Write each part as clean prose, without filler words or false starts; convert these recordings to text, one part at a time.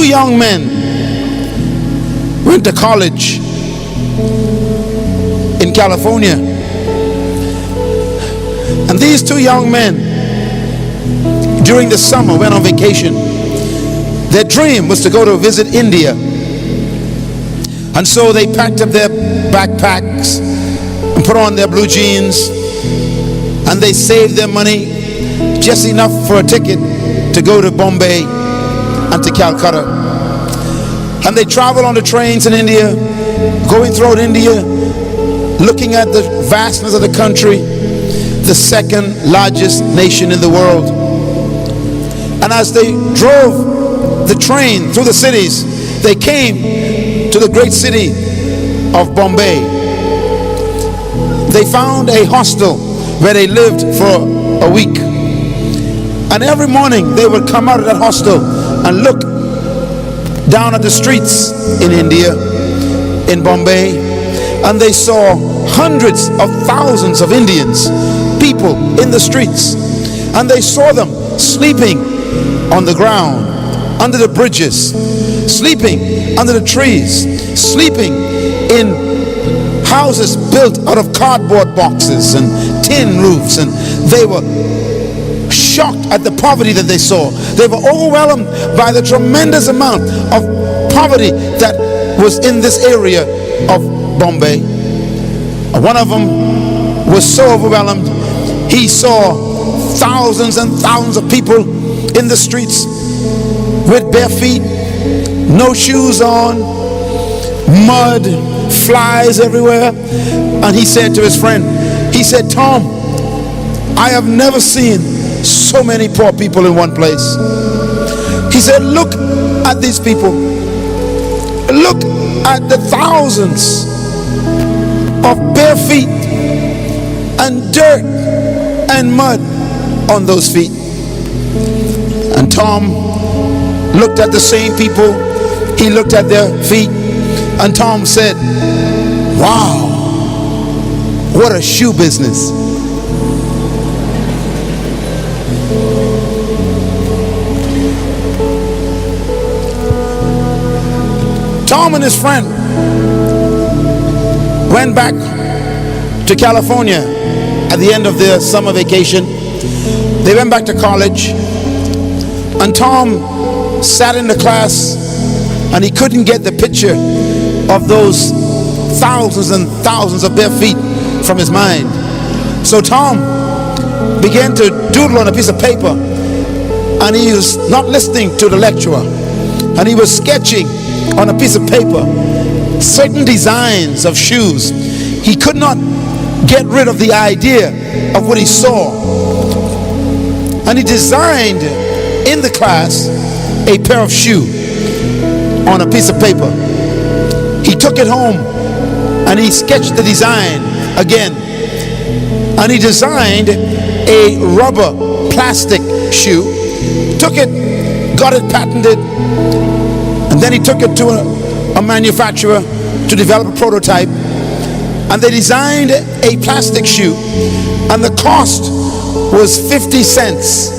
two young men went to college in California. And these two young men, during the summer, went on vacation. Their dream was to go to visit India. And so they packed up their backpacks and put on their blue jeans, and they saved their money, just enough for a ticket to go to Bombay and to Calcutta. And they traveled on the trains in India, going throughout India, looking at the vastness of the country, the second largest nation in the world. And as they drove the train through the cities, they came to the great city of Bombay. They found a hostel where they lived for a week. And every morning they would come out of that hostel and look down at the streets in India, in Bombay, and they saw hundreds of thousands of Indians, people in the streets, and they saw them sleeping on the ground, under the bridges, sleeping under the trees, sleeping in houses built out of cardboard boxes and tin roofs. And they were shocked at the poverty that they saw. They were overwhelmed by the tremendous amount of poverty that was in this area of Bombay. One of them was so overwhelmed, he saw thousands and thousands of people in the streets with bare feet, no shoes on, mud, flies everywhere. And he said to his friend, he said, "Tom, I have never seen so many poor people in one place." He said, "Look at these people. Look at the thousands of bare feet and dirt and mud on those feet." And Tom looked at the same people. He looked at their feet, and Tom said, "Wow, what a shoe business." Tom and his friend went back to California at the end of their summer vacation. They went back to college, and Tom sat in the class and he couldn't get the picture of those thousands and thousands of bare feet from his mind. So Tom began to doodle on a piece of paper, and he was not listening to the lecturer, and he was sketching on a piece of paper certain designs of shoes. He could not get rid of the idea of what he saw, and he designed in the class a pair of shoes on a piece of paper. He took it home and he sketched the design again, and he designed a rubber plastic shoe, took it, got it patented, and then he took it to a manufacturer to develop a prototype, and they designed a plastic shoe, and the cost was 50 cents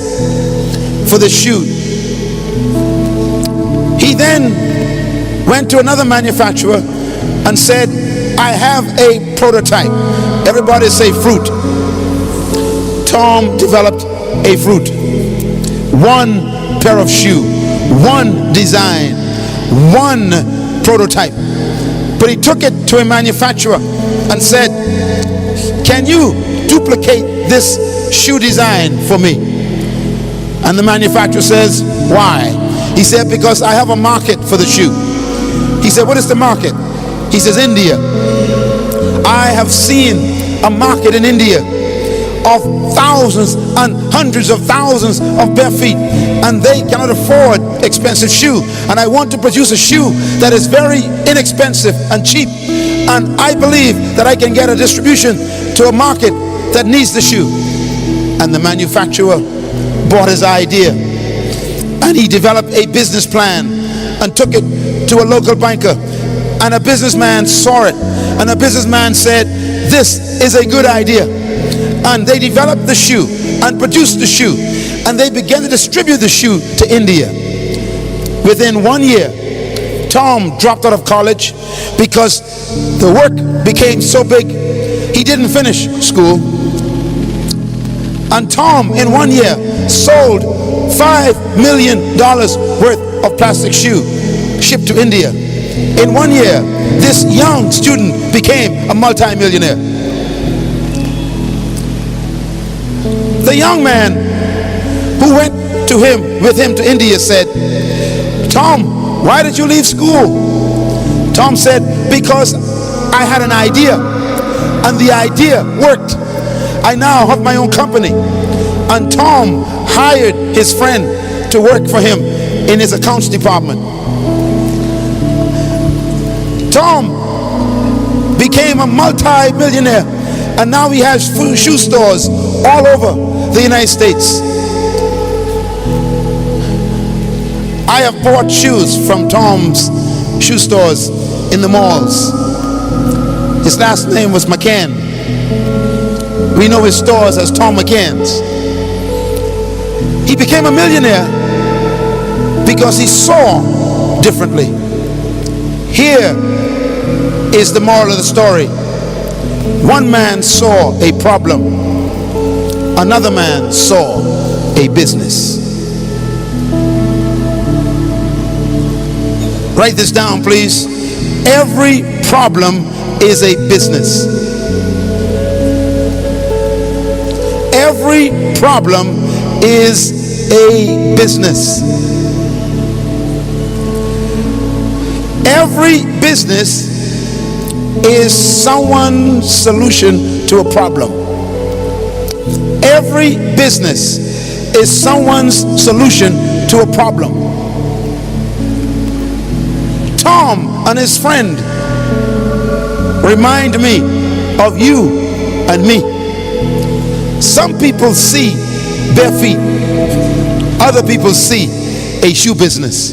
for the shoe. He then went to another manufacturer and said, "I have a prototype." Everybody say fruit. Tom developed a fruit. One pair of shoe, one design, one prototype. But he took it to a manufacturer and said, "Can you duplicate this shoe design for me?" And the manufacturer says, "Why?" He said, "Because I have a market for the shoe." He said, "What is the market?" He says, "India. I have seen a market in India of thousands and hundreds of thousands of bare feet, and they cannot afford expensive shoe, and I want to produce a shoe that is very inexpensive and cheap, and I believe that I can get a distribution to a market that needs the shoe." And the manufacturer bought his idea, and he developed a business plan and took it to a local banker, and a businessman saw it, and a businessman said, "This is a good idea." And they developed the shoe and produced the shoe, and they began to distribute the shoe to India. within 1 year, Tom dropped out of college because the work became so big he didn't finish school. And Tom, in 1 year, sold $5 million worth of plastic shoe shipped to India. In 1 year, this young student became a multi-millionaire. The young man who went with him to India said, "Tom, why did you leave school?" Tom said, "Because I had an idea, and the idea worked. I now have my own company." And Tom hired his friend to work for him in his accounts department. Tom became a multi-millionaire, and now he has shoe stores all over the United States. I have bought shoes from Tom's shoe stores in the malls. His last name was McCann. We know his stores as Tom McCann's. He became a millionaire because he saw differently. Here is the moral of the story. One man saw a problem. Another man saw a business. Write this down, please. Every problem is a business. Every problem is a business. Every business is someone's solution to a problem. Every business is someone's solution to a problem. Tom and his friend remind me of you and me. Some people see bare feet. Other people see a shoe business.